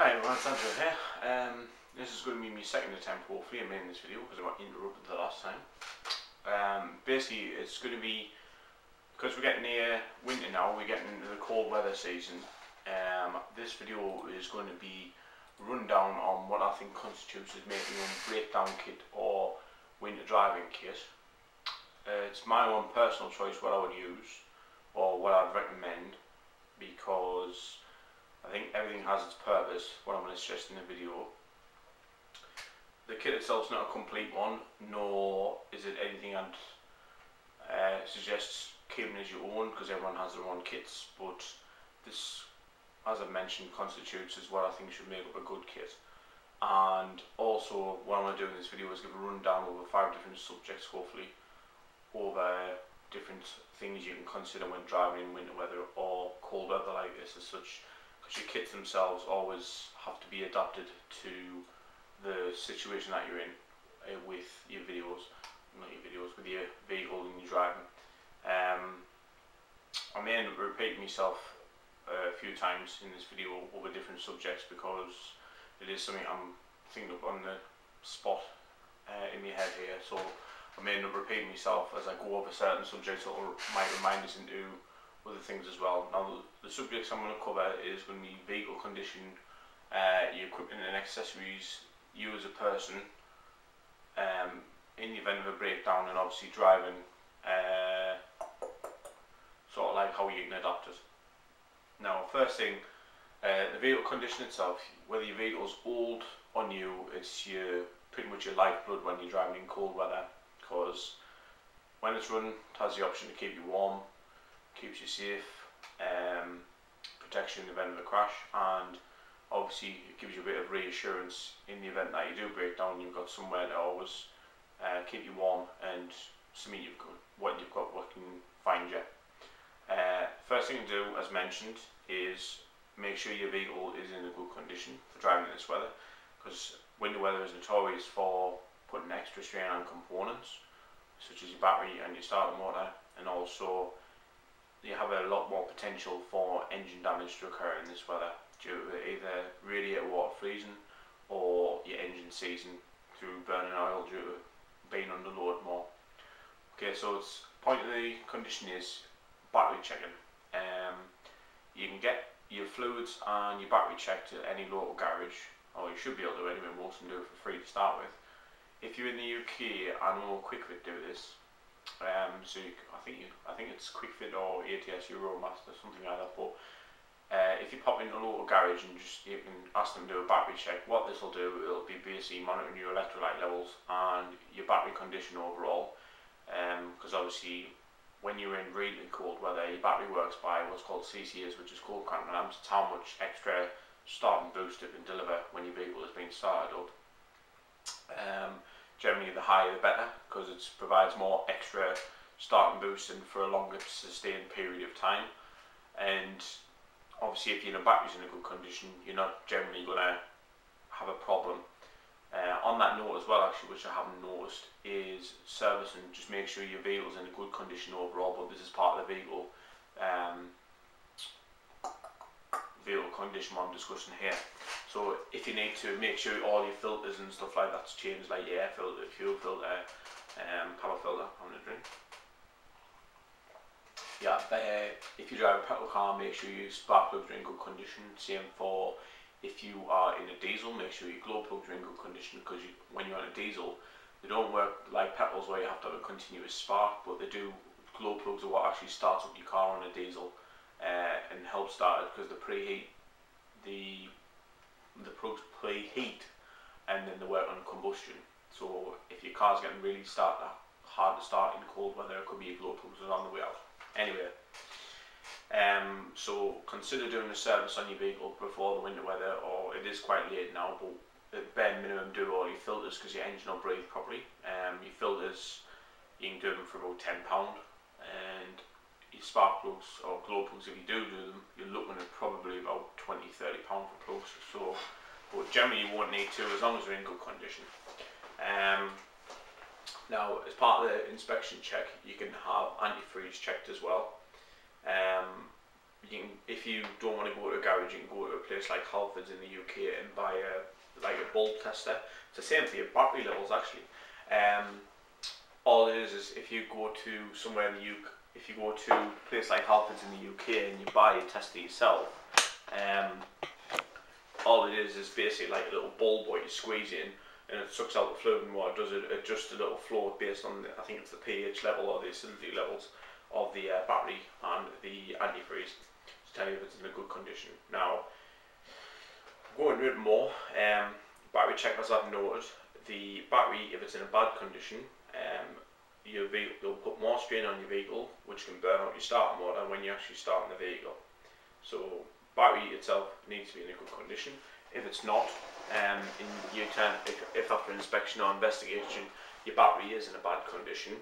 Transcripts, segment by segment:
Hi everyone, it's Andrew here. This is going to be my second attempt hopefully at making this video because I got interrupted the last time. Basically it's going to be, because we're getting near winter now, we're getting into the cold weather season. This video is going to be run down on what I think constitutes as making a breakdown kit or winter driving kit. It's my own personal choice what I would use or what I'd recommend, because I think everything has its purpose, what I'm going to stress in the video. The kit itself is not a complete one, nor is it anything I'd suggest keeping as your own, because everyone has their own kits, but this, as I've mentioned, constitutes as what I think should make up a good kit. And also what I'm going to do in this video is give a rundown over 5 different subjects, hopefully, over different things you can consider when driving in winter weather or cold weather like this as such. Your kits themselves always have to be adapted to the situation that you're in with your videos, with your vehicle and your driving. I may end up repeating myself a few times in this video over different subjects because it is something I'm thinking of on the spot in my head here, so I may end up repeating myself as I go over certain subjects that might remind us into other things as well. Now the subjects I'm going to cover is going to be vehicle condition, your equipment and accessories, you as a person, in the event of a breakdown, and obviously driving, sort of like how you can adapt it. Now first thing, the vehicle condition itself, whether your vehicle's old or new, it's pretty much your lifeblood when you're driving in cold weather, because when it's running it has the option to keep you warm, keeps you safe, protection in the event of a crash, and obviously it gives you a bit of reassurance in the event that you do break down. You've got somewhere to always keep you warm and something what can find you. First thing to do, as mentioned, is make sure your vehicle is in a good condition for driving in this weather, because winter weather is notorious for putting extra strain on components such as your battery and your starter motor, and also you have a lot more potential for engine damage to occur in this weather due to either radiator water freezing or your engine seizing through burning oil due to being under load more. Okay, so it's point of the condition is battery checking. You can get your fluids and your battery checked at any local garage, or you should be able to anyway. Most of them do it for free to start with. If you're in the UK, I know QuickFit do this. So I think it's QuickFit or ATS Euromaster, something like that. But if you pop into a local garage and you can ask them to do a battery check, what this will do, it'll be basically monitoring your electrolyte levels and your battery condition overall. Because obviously when you're in really cold weather, your battery works by what's called CCAs, which is cold cranking amps. It's how much extra start and boost it can deliver when your vehicle is being started up. Generally the higher the better, because it provides more extra start and boost and for a longer sustained period of time. And obviously if your battery's in a good condition, you're not generally going to have a problem. On that note as well, actually, which I haven't noticed, is servicing. Just make sure your vehicle's in a good condition overall, but this is part of the vehicle condition what I'm discussing here. So if you need to make sure all your filters and stuff like that's changed, like your air filter, fuel filter, power filter, I'm gonna drink. Yeah, if you drive a petrol car, make sure your spark plugs are in good condition. Same for if you are in a diesel, make sure your glow plugs are in good condition, because when you're on a diesel, they don't work like petrols where you have to have a continuous spark, but they do. Glow plugs are what actually starts up your car on a diesel and help start it, because they preheat. The plugs preheat and then they work on combustion. So if your car's getting really hard to start in cold weather, it could be your glow plugs are on the way out. Anyway, so consider doing a service on your vehicle before the winter weather, or it is quite late now, but at bare minimum do all your filters, because your engine will breathe properly. Your filters, you can do them for about £10, and your spark plugs or glow plugs, if you do them, you're looking at probably about £20–30 for plugs. So, but generally you won't need to, as long as they're in good condition. Now, as part of the inspection check, you can have antifreeze checked as well. if you don't want to go to a garage, you can go to a place like Halfords in the UK and buy like a bulb tester. It's the same for your battery levels actually. All it is if you go to somewhere in the UK, if you go to a place like Halfords in the UK and you buy a tester yourself, all it is basically like a little bulb what you squeeze in, and it sucks out the fluid, and what it does, it adjusts a little flow based on I think it's the pH level or the acidity levels of the battery and the antifreeze to tell you if it's in a good condition. Now, going into it more, battery checkers I've noted, the battery, if it's in a bad condition, your vehicle will put more strain on your vehicle, which can burn out your starter motor when you're actually starting the vehicle. So battery itself needs to be in a good condition. If it's not, if after inspection or investigation your battery is in a bad condition,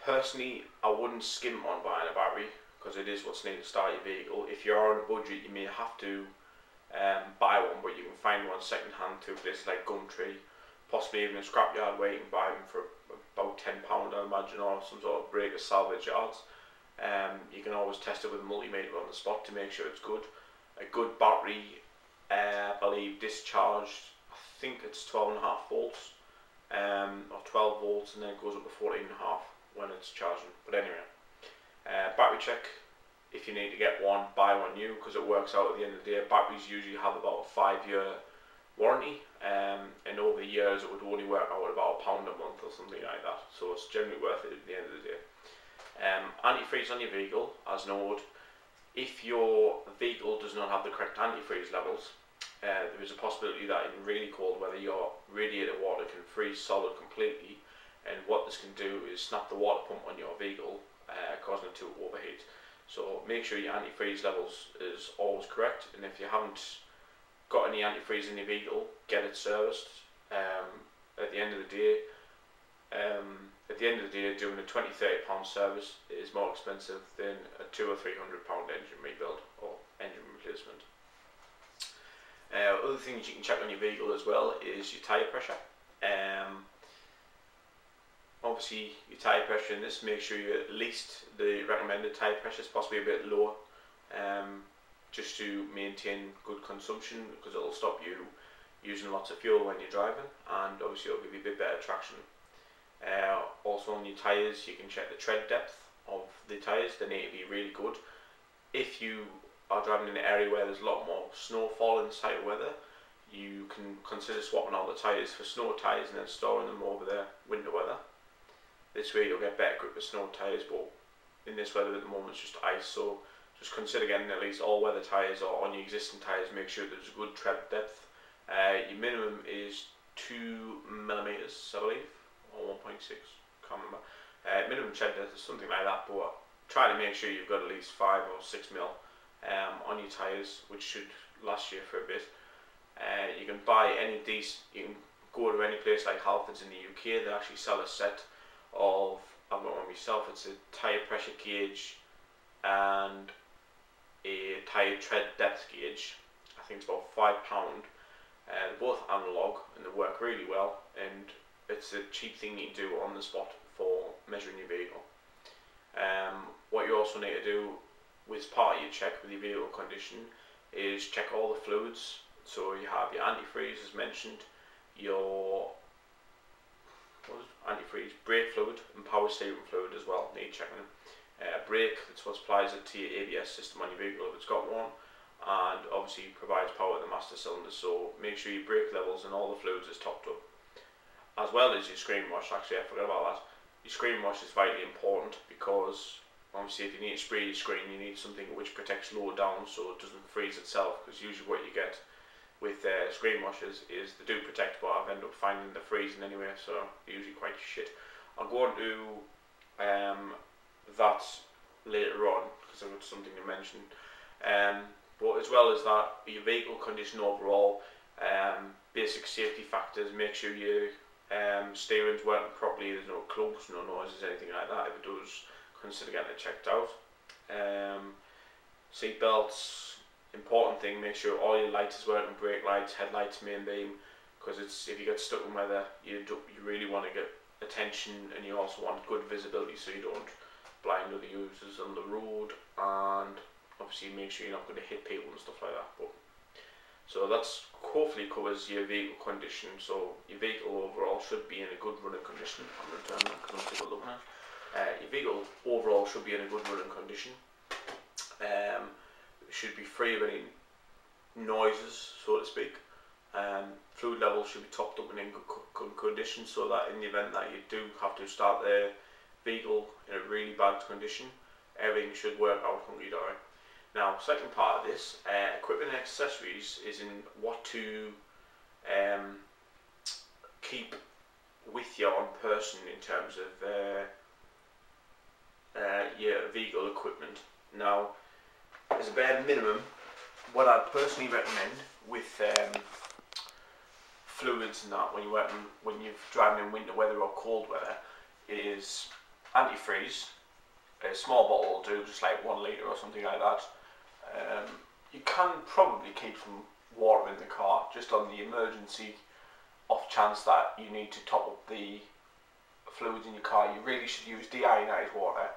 personally I wouldn't skimp on buying a battery, because it is what's needed to start your vehicle. If you're on a budget, you may have to buy one, but you can find one second hand through places like Gumtree, possibly even a scrapyard where you can buy them for about £10 I imagine, or some sort of breaker salvage yards. You can always test it with a multimeter on the spot to make sure it's good. A good battery, I believe discharged, I think it's 12.5 volts, or 12 volts, and then it goes up to 14.5 when it's charging. But anyway, battery check, if you need to get one, buy one new, because it works out at the end of the day. Batteries usually have about a 5-year warranty, and over the years it would only work out at about £1 a month or something like that, so it's generally worth it at the end of the day. Antifreeze on your vehicle, as noted, if your vehicle does not have the correct antifreeze levels, there is a possibility that in really cold weather your radiator water can freeze solid completely, and what this can do is snap the water pump on your vehicle, causing it to overheat. So make sure your antifreeze levels is always correct, and if you haven't got any antifreeze in your vehicle, get it serviced. At the end of the day, doing a £20–30 service is more expensive than a £200 or £300 engine rebuild or engine replacement. Other things you can check on your vehicle as well is your tyre pressure. Obviously your tyre pressure in this, make sure you at least the recommended tyre pressure is possibly a bit lower, just to maintain good consumption, because it'll stop you using lots of fuel when you're driving, and obviously it'll give you a bit better traction. Also on your tyres, you can check the tread depth of the tyres. They need to be really good. If you are driving in an area where there's a lot more snowfall in this type of weather, you can consider swapping out the tyres for snow tyres and then storing them over the winter weather. This way you'll get better grip with snow tyres, but in this weather at the moment it's just ice, so just consider getting at least all weather tyres, or on your existing tyres make sure there's a good tread depth. Your minimum is 2mm I believe, or 1.6, can't remember. Minimum tread depth is something like that, but try to make sure you've got at least 5 or 6mm on your tyres, which should last you for a bit. You can buy any of these, you can go to any place like Halfords in the UK, they actually sell a set of, I've got one myself, it's a tyre pressure gauge and a tyre tread depth gauge. I think it's about £5. They're both analog and they work really well, and it's a cheap thing you can do on the spot for measuring your vehicle. What you also need to do with part of your check with your vehicle condition is check all the fluids. So you have your antifreeze as mentioned, your antifreeze, brake fluid and power steering fluid as well, need checking them. Brake, that's what supplies it to your ABS system on your vehicle if it's got one, and obviously provides power to the master cylinder, so make sure your brake levels and all the fluids is topped up. As well as your screenwash, actually I forgot about that. Your screenwash is vitally important, because obviously if you need to spray your screen you need something which protects lower down so it doesn't freeze itself, because usually what you get with screen washers is they do protect, but I've ended up finding they're freezing anyway, so they're usually quite shit. I'll go on to that later on because I've got something to mention. But as well as that, your vehicle condition overall, basic safety factors, make sure your steering's working properly, there's no clunks, no noises, anything like that. If it does, consider getting it checked out. Seat belts, important thing, make sure all your lights is working, brake lights, headlights, main beam, because it's, if you get stuck in weather, you really want to get attention, and you also want good visibility so you don't blind other users on the road, and obviously make sure you're not going to hit people and stuff like that. But so that's hopefully covers your vehicle condition. So your vehicle overall should be in a good running condition. I'm going to turn that because I'm still looking at it. Your vehicle overall should be in a good running condition. Should be free of any noises, so to speak. Fluid levels should be topped up and in good condition, so that in the event that you do have to start the vehicle in a really bad condition, everything should work out hunky-dory. Now, second part of this, equipment and accessories is in what to keep with you on person in terms of your vehicle equipment. Now, as a bare minimum, what I'd personally recommend with fluids and that when you're driving in winter weather or cold weather is antifreeze. A small bottle will do, just like 1 litre or something like that. You can probably keep some water in the car, just on the emergency off chance that you need to top up the fluids in your car. You really should use deionized water,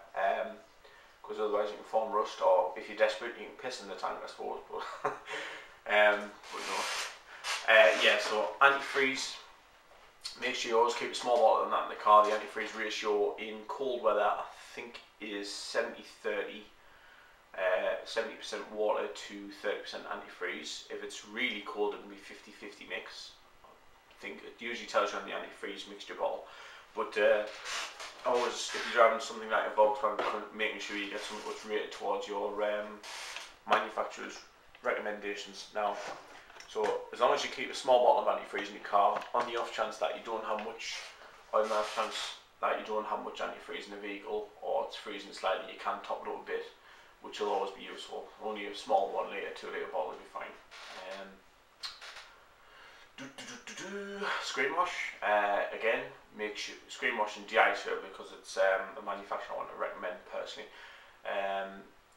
because otherwise you can form rust, or if you're desperate you can piss in the tank, I suppose. But, but no. Yeah, so antifreeze, make sure you always keep a small bottle of that in the car. The antifreeze ratio in cold weather I think is 70-30, 70% water to 30% antifreeze. If it's really cold it can be 50-50 mix. I think it usually tells you on the antifreeze mixture bottle. But always, if you're driving something like a Volkswagen, making sure you get something that's rated towards your manufacturer's recommendations. Now, so as long as you keep a small bottle of antifreeze in your car, on the off chance that you don't have much, or on the off chance that you don't have much antifreeze in the vehicle, or it's freezing slightly, you can top it up a bit, which will always be useful. Only a small 1 litre, 2 litre bottle will be fine. Screenwash, again, make sure screenwash and de-icer, because it's a manufacturer I want to recommend personally.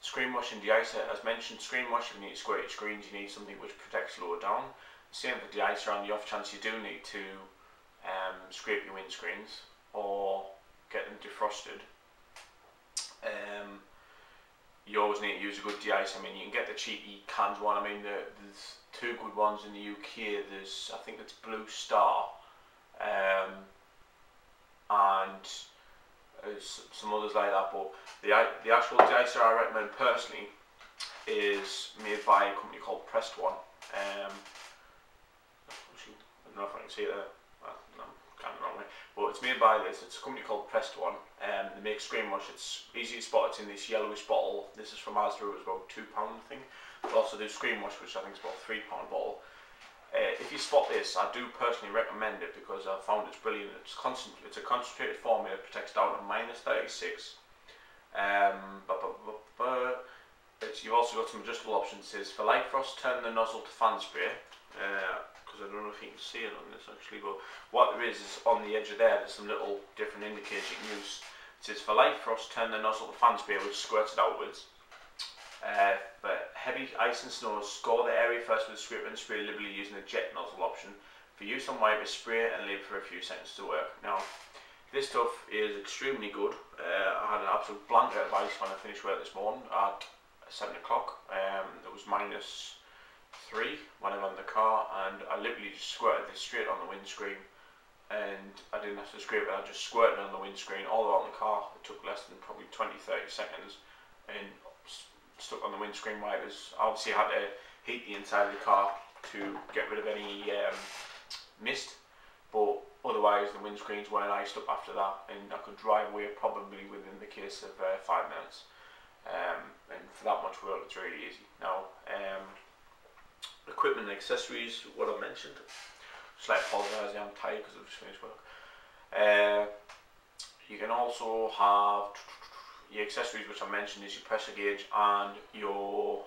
Screenwash and de-icer, as mentioned, screenwash, if you need to squirt your screens, you need something which protects lower down. Same for de-icer, on the off chance you do need to scrape your windscreens or get them defrosted. You always need to use a good de-icer. I mean, you can get the cheapy cans one. I mean, there's 2 good ones in the UK. There's, I think it's Blue Star, and there's some others like that. But the actual de-icer I recommend personally is made by a company called Prestone. I don't know if I can see it there. No, kind of the wrong way. But it's made by this. It's a company called Prestone. They make screenwash. It's easy to spot. It's in this yellowish bottle. This is from Asda. It was about £2, I think. They also do screenwash, which I think is about a £3 bottle. If you spot this, I do personally recommend it because I found it's brilliant. It's a concentrated formula. It protects down to -36. You've also got some adjustable options. It says for light frost, turn the nozzle to fan spray. Because I don't know if you can see it on this actually, but what there is on the edge of there's some little different indicators you can use. It says for light frost, turn the nozzle to fan spray, which squirts it outwards. For heavy ice and snow, score the area first with a scraper and spray liberally using the jet nozzle option. For use on wipers, spray and leave for a few seconds to work. Now, this stuff is extremely good. I had an absolute blanket of ice when I finished work this morning at 7 o'clock. It was -3 when I got in the car, and I literally just squirted this straight on the windscreen, and I didn't have to scrape it. I just squirted it on the windscreen all the way on the car. It took less than probably 20-30 seconds, and stuck on the windscreen wipers. Obviously I had to heat the inside of the car to get rid of any mist, but otherwise the windscreens weren't iced up after that, and I could drive away probably within the case of 5 minutes. And for that much work it's really easy. Now, equipment and accessories, what I mentioned. Just like apologise, I'm tired because I've just finished work. You can also have your accessories, which I mentioned, is your pressure gauge and your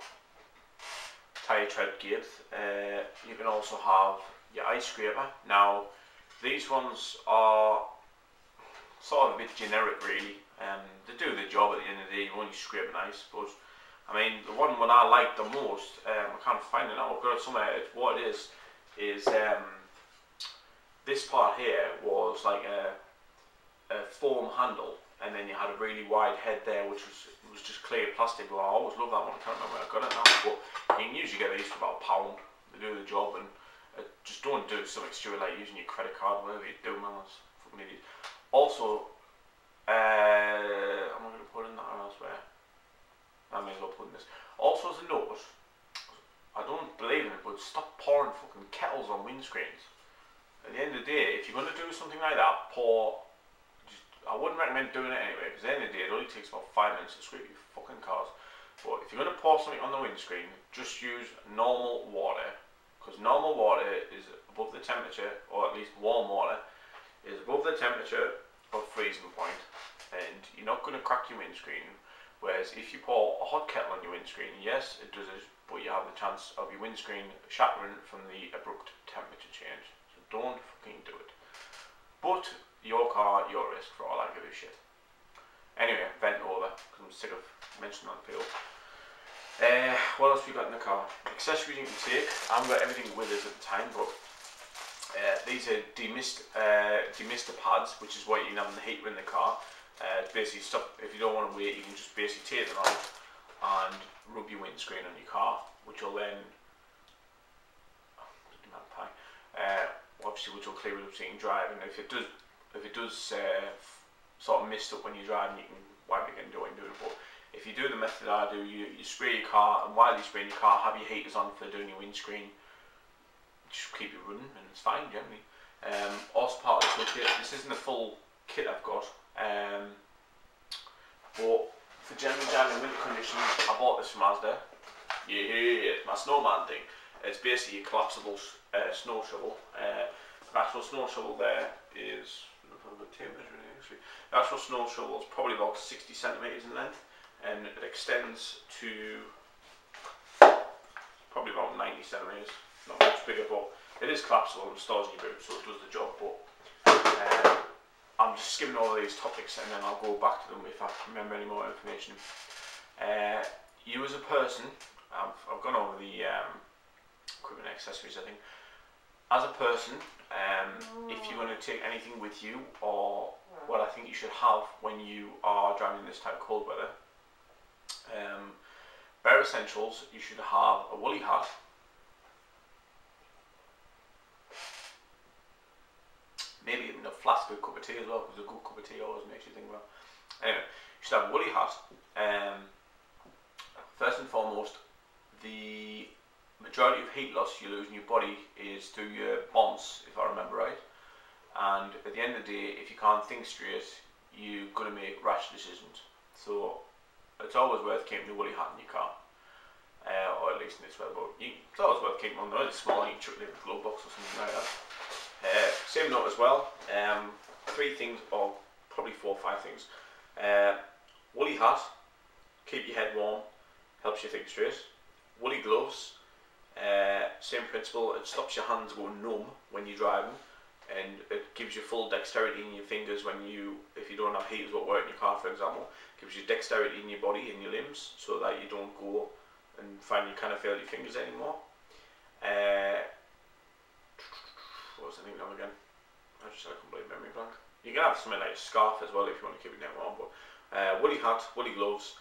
tyre tread gauge. You can also have your ice scraper. Now, these ones are sort of a bit generic really. They do the job at the end of the day. You only scrape ice, but I mean, the one I like the most, I can't find it now, I've got it somewhere. What it is this part here was like a foam handle, and then you had a really wide head there, which was just clear plastic. Well, I always love that one. I can't remember where I got it now, but you can usually get these for about £1. They do the job, and just don't do something stupid like using your credit card, whatever you do, man. That's fucking idiot. Also, I'm not going to put in that or elsewhere. I may as well put in this. Also, as a note, I don't believe in it, but stop pouring fucking kettles on windscreens. At the end of the day, if you're going to do something like that, I wouldn't recommend doing it anyway, because at the end of the day, it only takes about 5 minutes to scrape your fucking cars. But if you're going to pour something on the windscreen, just use normal water, because normal water is above the temperature, or at least warm water, is above the temperature of freezing point, and you're not going to crack your windscreen. Whereas if you pour a hot kettle on your windscreen, yes, it does it, but you have the chance of your windscreen shattering from the abrupt temperature change. So don't fucking do it. But your car, your risk for all that give a shit. Anyway, vent over, because I'm sick of mentioning that to people. What else we got in the car? Accessories you can take. I haven't got everything with us at the time, but these are de-icer pads, which is what you can have in the heater in the car. Basically, if you don't want to wait, you can just basically take them out and rub your windscreen on your car, which will then obviously which will clear it up so you can drive. And if it does sort of mist up when you're driving, you can wipe it again, do it. But if you do the method I do, you spray your car, and while you're spraying your car, have your heaters on for doing your windscreen. Just keep it running, and it's fine generally. Also part of this kit. This isn't the full kit I've got, but for generally driving winter conditions, I bought this from Asda. Yeah, my snowman thing. It's basically a collapsible snow shovel. The actual snow shovel there is, I don't know if I've got tape measuring actually. The actual snow shovel is probably about 60 centimeters in length, and it extends to probably about 90 centimeters. Not much bigger, but it is collapsible and stores in your boot, so it does the job. But I'm just skimming all these topics, and then I'll go back to them if I remember any more information. You as a person, I've gone over the equipment and accessories, I think. As a person, if you're going to take anything with you, or what I think you should have when you are driving in this type of cold weather, bare essentials, you should have a woolly hat, maybe even a flask of a cup of tea as well, because a good cup of tea always makes you think well. Anyway, you should have a woolly hat. First and foremost, the majority of heat loss you lose in your body is through your bonds, if I remember right. And at the end of the day, if you can't think straight, you're going to make rash decisions. So it's always worth keeping a woolly hat in your car, or at least in this weather. But it's always worth keeping one. Though it's small, you can chuck it in a glove box or something like that. Same note as well. 3 things, or probably 4 or 5 things. Woolly hat, keep your head warm, helps you think straight. Woolly gloves, same principle. It stops your hands going numb when you're driving, and it gives you full dexterity in your fingers if you don't have heaters what work in your car, for example. It gives you dexterity in your body, in your limbs, so that you don't go and find you kind of feel your fingers anymore. What was I thinking of again? I just had a complete memory blank. You can have something like a scarf as well if you want to keep your neck warm, but woolly hat, woolly gloves,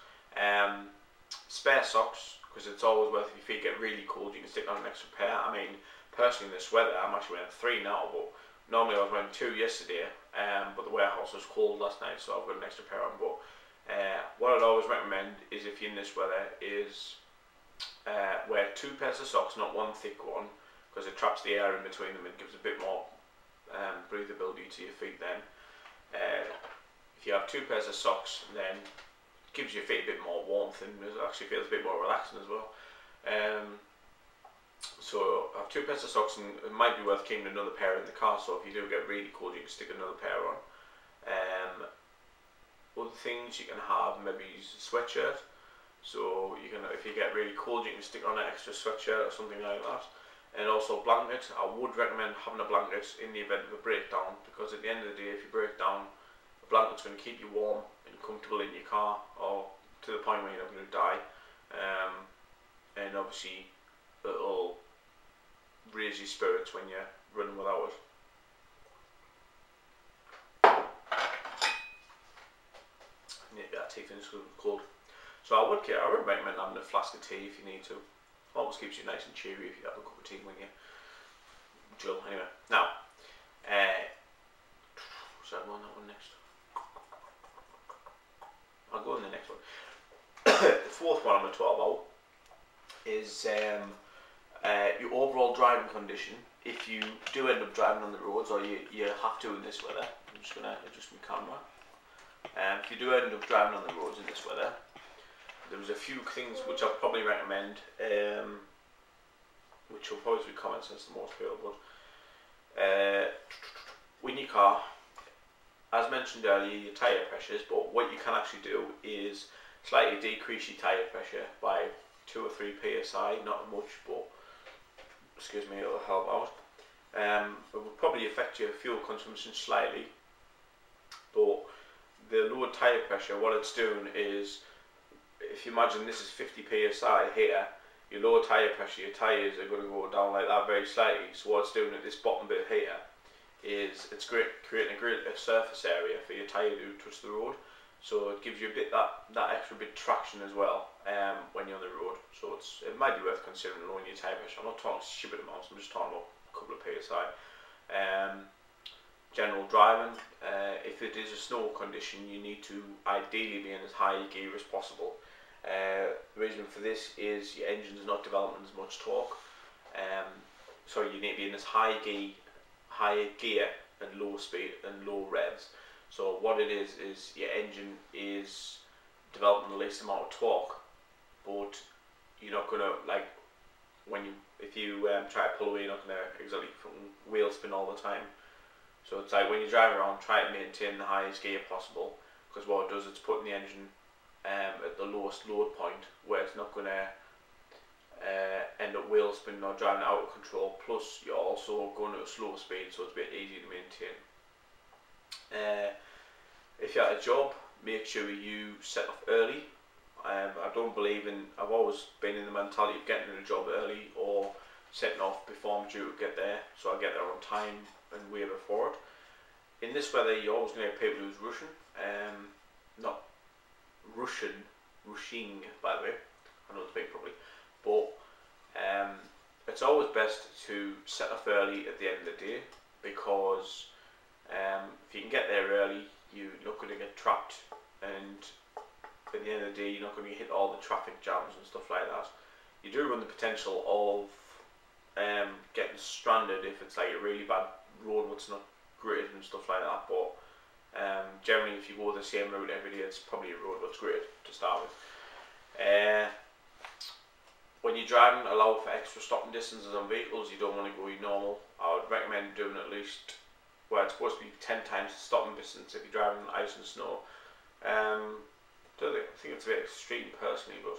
spare socks, because it's always worth, if your feet get really cold, you can stick on an extra pair. I mean, personally in this weather, I'm actually wearing 3 now, but normally I was wearing 2 yesterday, but the warehouse was cold last night, so I've got an extra pair on. But what I'd always recommend is, if you're in this weather, is wear 2 pairs of socks, not 1 thick one, because it traps the air in between them and gives a bit more breathability to your feet then. If you have 2 pairs of socks, then it gives your feet a bit more warmth, and it actually feels a bit more relaxing as well. So I have 2 pairs of socks, and it might be worth keeping another pair in the car, so if you do get really cold you can stick another pair on. Other things you can have, maybe use a sweatshirt, so you can, if you get really cold you can stick on an extra sweatshirt or something like that. And also blanket. I would recommend having a blanket in the event of a breakdown, because at the end of the day, if you break down, a blanket's going to keep you warm and comfortable in your car, or to the point where you're not going to die. And obviously it'll raise your spirits when you're running without it. You get that tea finished cold. So I would recommend having a flask of tea if you need to. Always keeps you nice and cheery if you have a cup of tea when you chill. Anyway, now, so I go on that one next. I'll go on the next one. The fourth one on the 12 out is your overall driving condition. If you do end up driving on the roads, or you have to in this weather, I'm just going to adjust my camera. If you do end up driving on the roads in this weather, there's a few things which I'll probably recommend, which will probably be common sense to most people, but in your car, as mentioned earlier, your tyre pressures, but what you can actually do is slightly decrease your tyre pressure by 2 or 3 psi, not much, but excuse me, it'll help out. It will probably affect your fuel consumption slightly, but the lower tyre pressure, what it's doing is, if you imagine this is 50 psi here, your lower tyre pressure, your tyres are going to go down like that very slightly. So what it's doing at this bottom bit here is it's creating a greater surface area for your tyre to touch the road. So it gives you a bit that extra bit traction as well when you're on the road. So it might be worth considering lowering your tyre pressure. I'm not talking stupid amounts, I'm just talking about a couple of psi. General driving, if it is a snow condition, you need to ideally be in as high gear as possible. The reason for this is your engine's not developing as much torque, so you need to be in as high gear and low speed and low revs. So what it is your engine is developing the least amount of torque, but you're not gonna, like, if you try to pull away, you're not gonna exactly wheel spin all the time. So it's like when you drive around, try to maintain the highest gear possible, because what it does, it's putting the engine at the lowest load point where it's not going to end up wheel spinning or driving out of control. Plus you're also going at a slower speed, so it's a bit easy to maintain. If you're at a job, make sure you set off early. I've always been in the mentality of getting in a job early or setting off before I'm due to get there, so I get there on time and way before it. In this weather, you're always going to have people who's rushing, not rushing, by the way, I know it's big probably, but it's always best to set off early at the end of the day, because if you can get there early, you're not going to get trapped, and at the end of the day, you're not going to hit all the traffic jams and stuff like that. You do run the potential of getting stranded if it's like a really bad road that's not gritted and stuff like that, but generally if you go the same route every day, it's probably a road that's gritted to start with. When you're driving, allow for extra stopping distances on vehicles. You don't want to go your normal. I would recommend doing at least, well, it's supposed to be 10 times the stopping distance if you're driving on ice and snow. I think it's a bit extreme personally, but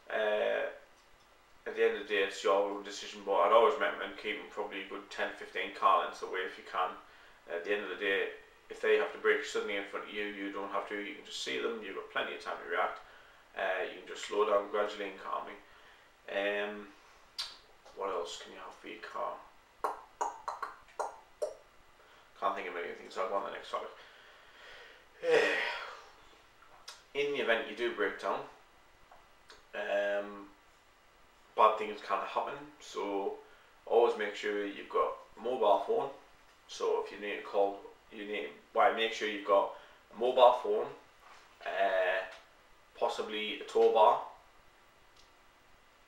at the end of the day, it's your own decision. But I'd always recommend keeping probably a good 10-15 car lengths away if you can. At the end of the day, if they have to brake suddenly in front of you, you don't have to. You can just see them. You've got plenty of time to react. You can just slow down gradually and calmly. What else can you have for your car? Can't think of anything, so I'll go on the next topic. In the event you do break down, bad things can happen, so always make sure you've got a mobile phone. So if you need to call, make sure you've got a mobile phone, possibly a tow bar,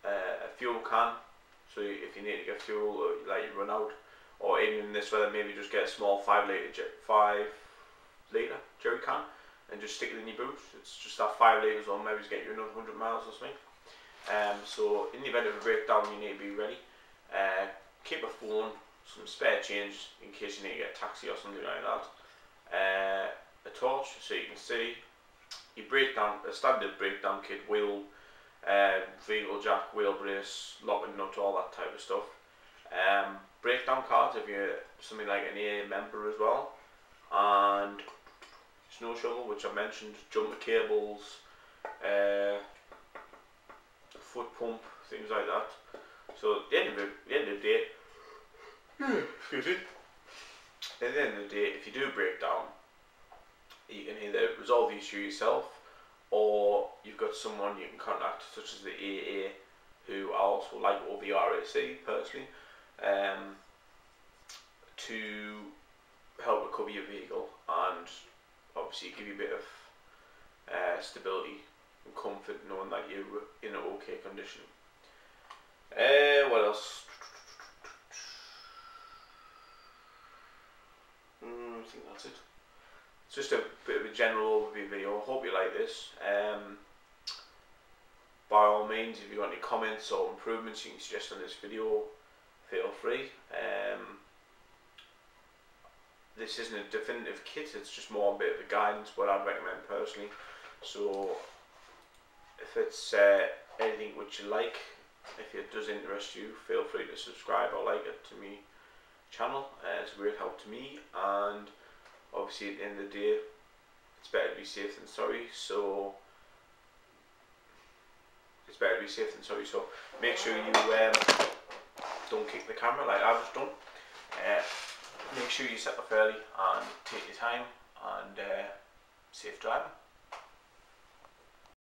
a fuel can, so if you need to get fuel or like you run out, or even in this weather, maybe just get a small 5 litre jerry can and just stick it in your boot. It's just that 5 litres, or maybe just get you another 100 miles or something. So in the event of a breakdown, you need to be ready. Keep a phone, some spare change in case you need to get a taxi or something like that. A torch so you can see. Your breakdown, a standard breakdown kit, wheel, vehicle jack, wheel brace, lock and nut, all that type of stuff. Breakdown cards if you're something like an AA member as well, and snow shovel, which I mentioned, jumper cables, foot pump, things like that. So at the end of the day, excuse me, at the end of the day, if you do break down, you can either resolve the issue yourself, or you've got someone you can contact, such as the AA, who I also like, or the RAC personally, to help recover your vehicle and obviously give you a bit of stability and comfort knowing that you're in an okay condition. What else? I think that's it. It's just a bit of a general overview video. I hope you like this. By all means, if you've got any comments or improvements you can suggest on this video, feel free. This isn't a definitive kit, it's just more a bit of a guidance, what I'd recommend personally. So if it's anything which you like, if it does interest you, feel free to subscribe or like it to me channel. It's a great help to me, and obviously at the end of the day it's better to be safe than sorry, so make sure you don't kick the camera like I've just done. Make sure you set up early and take your time, and safe driving.